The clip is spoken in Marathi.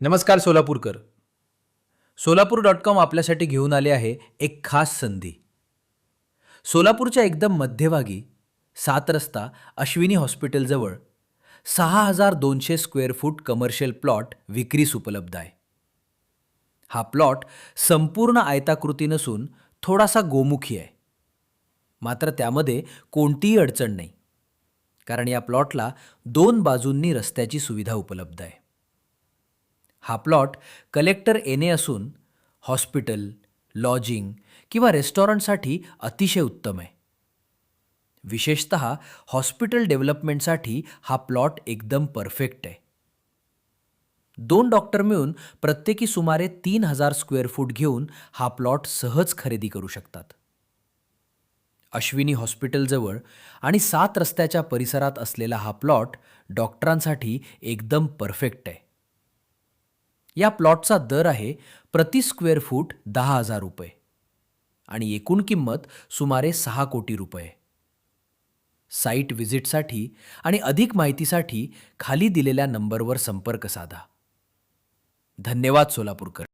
नमस्कार सोलापूरकर. सोलापूर.com आपल्यासाठी घेऊन आले आहे एक खास संधी. सोलापूरच्या एकदम मध्यभागी 7 रस्ता अश्विनी हॉस्पिटलजवळ 6,200 स्क्वेअर फूट कमर्शियल प्लॉट विक्रीस उपलब्ध आहे. हा प्लॉट संपूर्ण आयताकृती नसून थोडासा गोमुखी आहे. मात्र त्यामध्ये कोणतीही अडचण नाही, कारण या प्लॉटला 2 बाजूंनी रस्त्याची सुविधा उपलब्ध आहे. हा प्लॉट कलेक्टर एनए असून हॉस्पिटल, लॉजिंग किंवा रेस्टॉरंटसाठी अतिशय उत्तम आहे. विशेषतः हॉस्पिटल डेव्हलपमेंटसाठी हा प्लॉट एकदम परफेक्ट आहे. 2 डॉक्टर मिळून प्रत्येकी सुमारे 3,000 स्क्वेअर फूट घेऊन हा प्लॉट सहज खरेदी करू शकतात. अश्विनी हॉस्पिटलजवळ आणि 7 रस्त्याच्या परिसरात असलेला हा प्लॉट डॉक्टरांसाठी एकदम परफेक्ट आहे. या प्लॉटचा दर आहे प्रति स्क्वेअर फूट 10,000 रुपये आणि एकूण किंमत सुमारे 6 कोटी रुपये. साईट व्हिजिटसाठी आणि अधिक माहितीसाठी खाली दिलेल्या नंबरवर संपर्क साधा. धन्यवाद सोलापूरकर.